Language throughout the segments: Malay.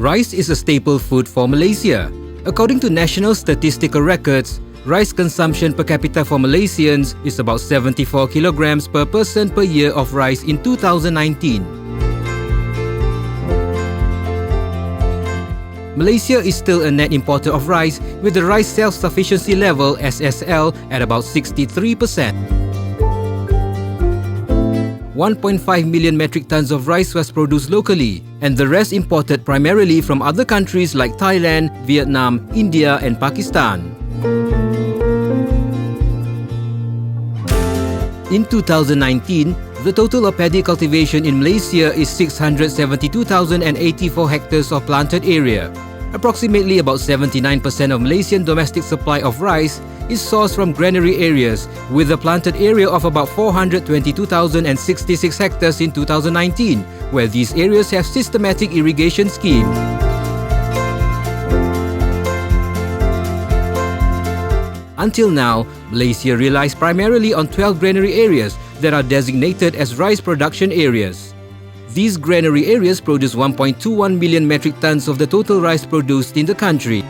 Rice is a staple food for Malaysia. According to national statistical records, rice consumption per capita for Malaysians is about 74 kilograms per person per year of rice in 2019. Malaysia is still a net importer of rice, with the rice self-sufficiency level (SSL) at about 63%. 1.5 million metric tons of rice was produced locally, and the rest imported primarily from other countries like Thailand, Vietnam, India and Pakistan. In 2019, the total of paddy cultivation in Malaysia is 672,084 hectares of planted area. Approximately about 79% of Malaysian domestic supply of rice is sourced from granary areas, with a planted area of about 422,066 hectares in 2019, where these areas have systematic irrigation schemes. Until now, Malaysia relies primarily on 12 granary areas that are designated as rice production areas. These granary areas produce 1.21 million metric tons of the total rice produced in the country.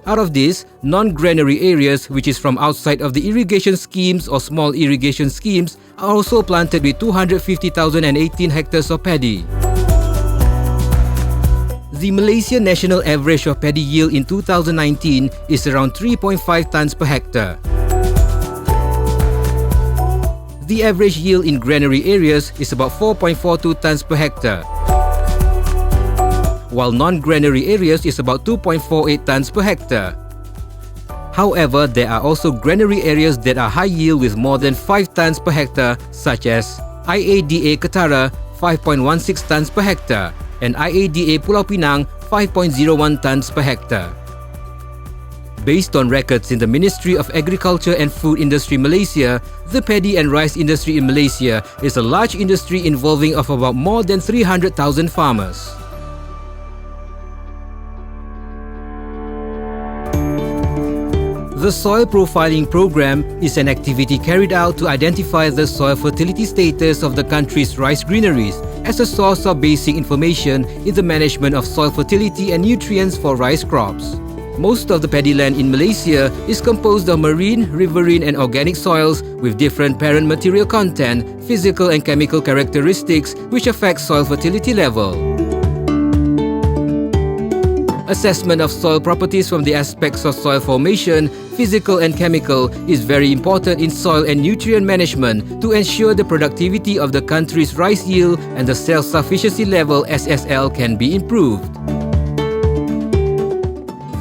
Out of this, non-granary areas, which is from outside of the irrigation schemes or small irrigation schemes, are also planted with 250,018 hectares of paddy. The Malaysian national average of paddy yield in 2019 is around 3.5 tons per hectare. The average yield in granary areas is about 4.42 tons per hectare, while non-granary areas is about 2.48 tons per hectare. However, there are also granary areas that are high yield with more than 5 tons per hectare, such as IADA Ketara 5.16 tons per hectare and IADA Pulau Pinang 5.01 tons per hectare. Based on records in the Ministry of Agriculture and Food Industry Malaysia, the paddy and rice industry in Malaysia is a large industry involving of about more than 300,000 farmers. The soil profiling program is an activity carried out to identify the soil fertility status of the country's rice granaries as a source of basic information in the management of soil fertility and nutrients for rice crops. Most of the paddy land in Malaysia is composed of marine, riverine and organic soils with different parent material content, physical and chemical characteristics which affect soil fertility level. Assessment of soil properties from the aspects of soil formation, physical and chemical is very important in soil and nutrient management to ensure the productivity of the country's rice yield and the self-sufficiency level (SSL) can be improved.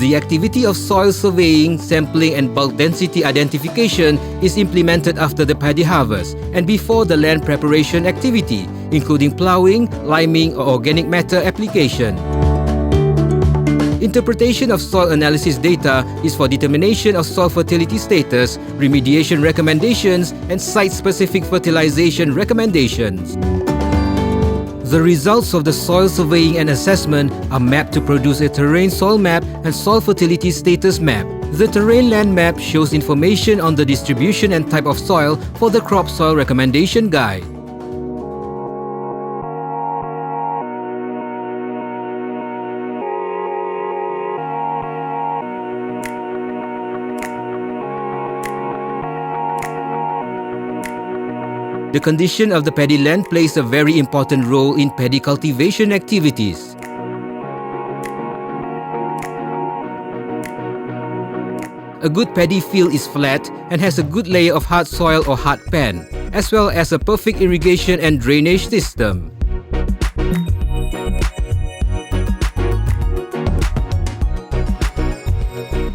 The activity of soil surveying, sampling and bulk density identification is implemented after the paddy harvest and before the land preparation activity, including ploughing, liming or organic matter application. Interpretation of soil analysis data is for determination of soil fertility status, remediation recommendations, and site-specific fertilization recommendations. The results of the soil surveying and assessment are mapped to produce a terrain soil map and soil fertility status map. The terrain land map shows information on the distribution and type of soil for the crop soil recommendation guide. The condition of the paddy land plays a very important role in paddy cultivation activities. A good paddy field is flat and has a good layer of hard soil or hard pan, as well as a perfect irrigation and drainage system.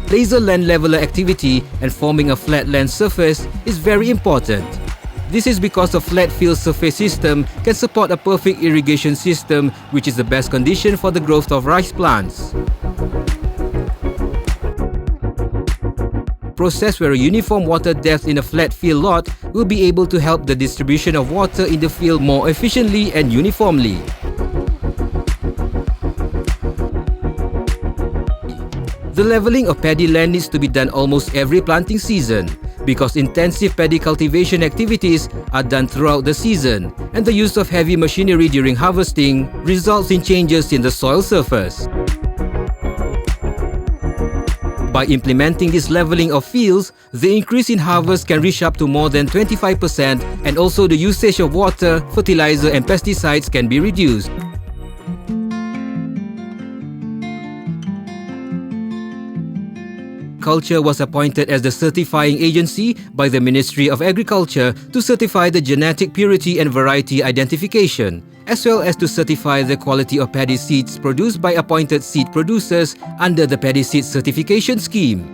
Laser land leveler activity and forming a flat land surface is very important. This is because a flat field surface system can support a perfect irrigation system, which is the best condition for the growth of rice plants. Process where a uniform water depth in a flat field lot will be able to help the distribution of water in the field more efficiently and uniformly. The levelling of paddy land needs to be done almost every planting season because intensive paddy cultivation activities are done throughout the season, and the use of heavy machinery during harvesting results in changes in the soil surface. By implementing this levelling of fields, the increase in harvest can reach up to more than 25%, and also the usage of water, fertilizer and pesticides can be reduced. Culture was appointed as the certifying agency by the Ministry of Agriculture to certify the genetic purity and variety identification, as well as to certify the quality of paddy seeds produced by appointed seed producers under the Paddy Seed Certification Scheme.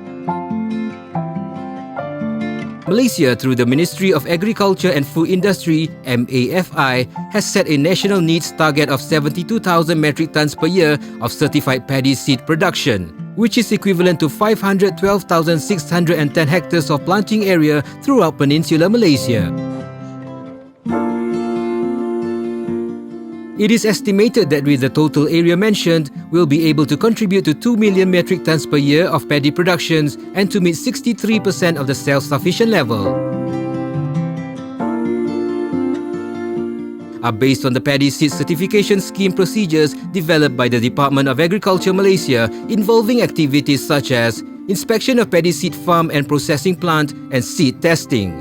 Malaysia, through the Ministry of Agriculture and Food Industry (MAFI), has set a national needs target of 72,000 metric tons per year of certified paddy seed production, which is equivalent to 512,610 hectares of planting area throughout Peninsular Malaysia. It is estimated that with the total area mentioned, we'll be able to contribute to 2 million metric tons per year of paddy productions and to meet 63% of the self-sufficient level. Are based on the Paddy Seed Certification Scheme procedures developed by the Department of Agriculture Malaysia, involving activities such as inspection of paddy seed farm and processing plant and seed testing.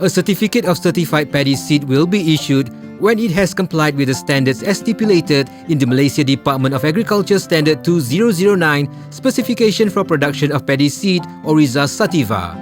A certificate of certified paddy seed will be issued when it has complied with the standards as stipulated in the Malaysia Department of Agriculture Standard 2009 Specification for Production of Paddy Seed or RISA Sativa.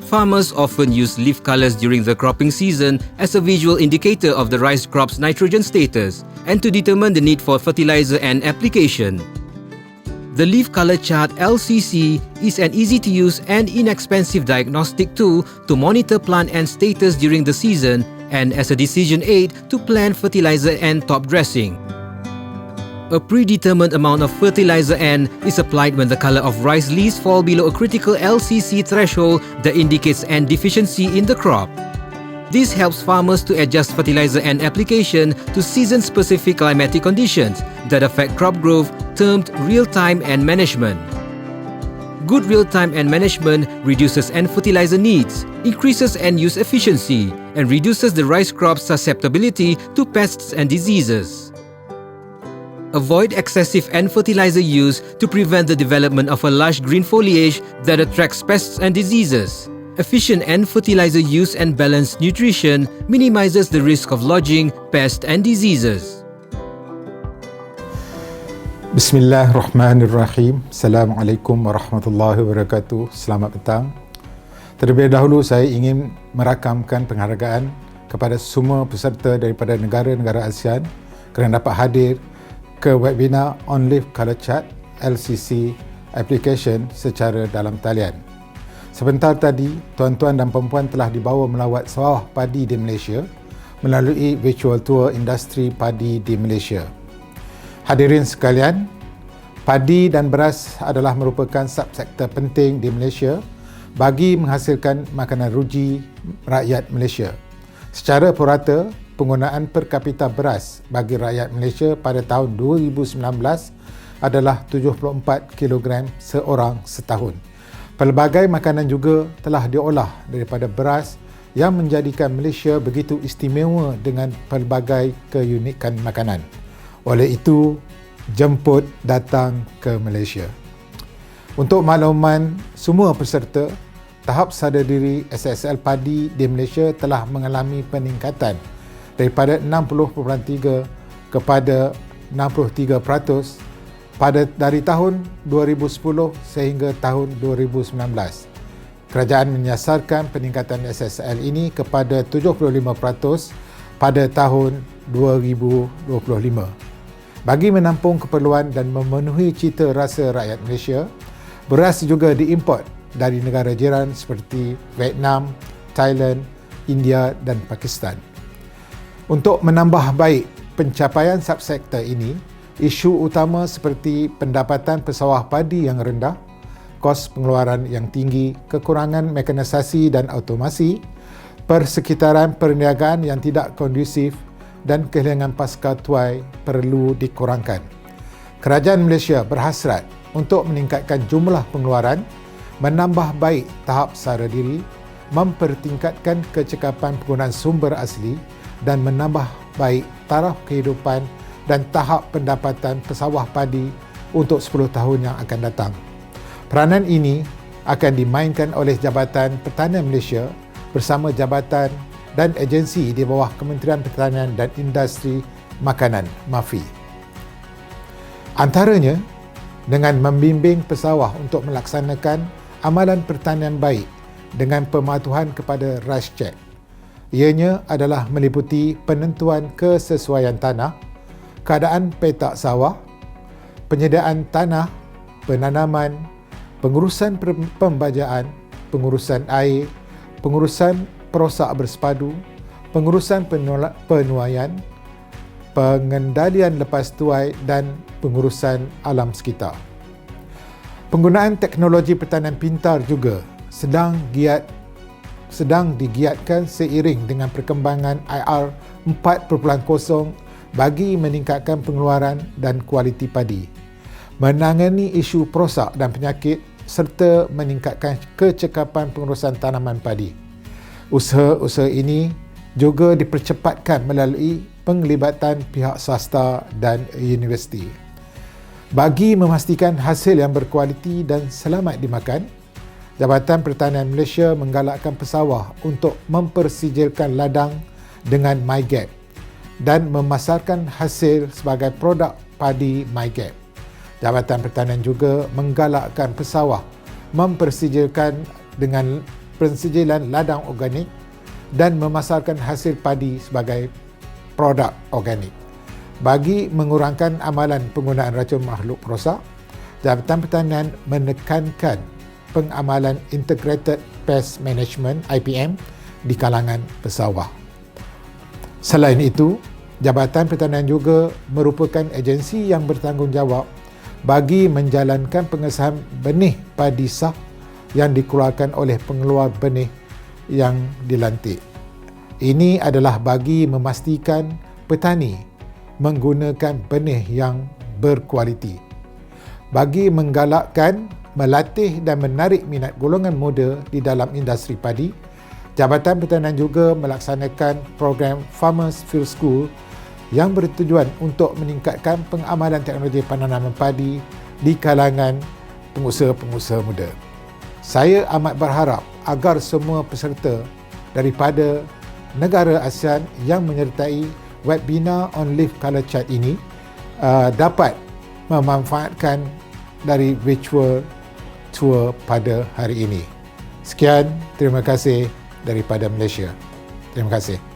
Farmers often use leaf colours during the cropping season as a visual indicator of the rice crop's nitrogen status and to determine the need for fertilizer and application. The leaf colour chart (LCC) is an easy-to-use and inexpensive diagnostic tool to monitor plant N status during the season and as a decision aid to plan fertilizer and top dressing. A predetermined amount of fertilizer N is applied when the color of rice leaves fall below a critical LCC threshold that indicates N deficiency in the crop. This helps farmers to adjust fertilizer N application to season-specific climatic conditions that affect crop growth, termed real-time N management. Good real-time N management reduces N fertilizer needs, increases N use efficiency, and reduces the rice crop's susceptibility to pests and diseases. Avoid excessive N fertilizer use to prevent the development of a lush green foliage that attracts pests and diseases. Efficient N fertilizer use and balanced nutrition minimizes the risk of lodging, pests and diseases. Bismillahirrahmanirrahim. Assalamualaikum warahmatullahi wabarakatuh. Selamat petang. Terlebih dahulu saya ingin merakamkan penghargaan kepada semua peserta daripada negara-negara ASEAN kerana dapat hadir ke webinar On Leaf Colour Chart LCC application secara dalam talian. Sebentar tadi, tuan-tuan dan puan-puan telah dibawa melawat sawah padi di Malaysia melalui virtual tour industri padi di Malaysia. Hadirin sekalian, padi dan beras adalah merupakan subsektor penting di Malaysia bagi menghasilkan makanan ruji rakyat Malaysia. Secara purata, penggunaan per kapita beras bagi rakyat Malaysia pada tahun 2019 adalah 74 kg seorang setahun. Pelbagai makanan juga telah diolah daripada beras yang menjadikan Malaysia begitu istimewa dengan pelbagai keunikan makanan. Oleh itu, jemput datang ke Malaysia. Untuk makluman semua peserta, tahap sadar diri SSL padi di Malaysia telah mengalami peningkatan daripada 60.3 kepada 63% dari tahun 2010 sehingga tahun 2019. Kerajaan menyasarkan peningkatan SSL ini kepada 75% pada tahun 2025. Bagi menampung keperluan dan memenuhi cita rasa rakyat Malaysia, beras juga diimport dari negara jiran seperti Vietnam, Thailand, India dan Pakistan. Untuk menambah baik pencapaian subsektor ini, isu utama seperti pendapatan pesawah padi yang rendah, kos pengeluaran yang tinggi, kekurangan mekanisasi dan automasi, persekitaran perniagaan yang tidak kondusif dan kehilangan pasca tuai perlu dikurangkan. Kerajaan Malaysia berhasrat untuk meningkatkan jumlah pengeluaran, menambah baik tahap sara diri, mempertingkatkan kecekapan penggunaan sumber asli dan menambah baik taraf kehidupan dan tahap pendapatan pesawah padi untuk 10 tahun yang akan datang. Peranan ini akan dimainkan oleh Jabatan Pertanian Malaysia bersama jabatan dan agensi di bawah Kementerian Pertanian dan Industri Makanan (MAFI). Antaranya, dengan membimbing pesawah untuk melaksanakan amalan pertanian baik dengan pematuhan kepada rice check. Ianya adalah meliputi penentuan kesesuaian tanah, keadaan petak sawah, penyediaan tanah, penanaman, pengurusan pembajaan, pengurusan air, pengurusan perosak bersepadu, pengurusan penuaian, pengendalian lepas tuai dan pengurusan alam sekitar. Penggunaan teknologi pertanian pintar juga sedang digiatkan seiring dengan perkembangan IR 4.0 bagi meningkatkan pengeluaran dan kualiti padi, menangani isu perosak dan penyakit serta meningkatkan kecekapan pengurusan tanaman padi. Usaha-usaha ini juga dipercepatkan melalui penglibatan pihak swasta dan universiti. Bagi memastikan hasil yang berkualiti dan selamat dimakan, Jabatan Pertanian Malaysia menggalakkan pesawah untuk mempersijilkan ladang dengan MyGap dan memasarkan hasil sebagai produk padi MyGap. Jabatan Pertanian juga menggalakkan pesawah mempersijilkan dengan pensijilan ladang organik dan memasarkan hasil padi sebagai produk organik. Bagi mengurangkan amalan penggunaan racun makhluk perosak, Jabatan Pertanian menekankan pengamalan Integrated Pest Management (IPM) di kalangan pesawah. Selain itu, Jabatan Pertanian juga merupakan agensi yang bertanggungjawab bagi menjalankan pengesahan benih padi sah yang dikeluarkan oleh pengeluar benih yang dilantik. Ini adalah bagi memastikan petani menggunakan benih yang berkualiti. Bagi menggalakkan, melatih dan menarik minat golongan muda di dalam industri padi, Jabatan Pertanian juga melaksanakan program Farmers Field School yang bertujuan untuk meningkatkan pengamalan teknologi penanaman padi di kalangan pengusaha-pengusaha muda. Saya amat berharap agar semua peserta daripada negara ASEAN yang menyertai webinar on leaf colour chart ini dapat memanfaatkan dari virtual tour pada hari ini. Sekian, terima kasih daripada Malaysia. Terima kasih.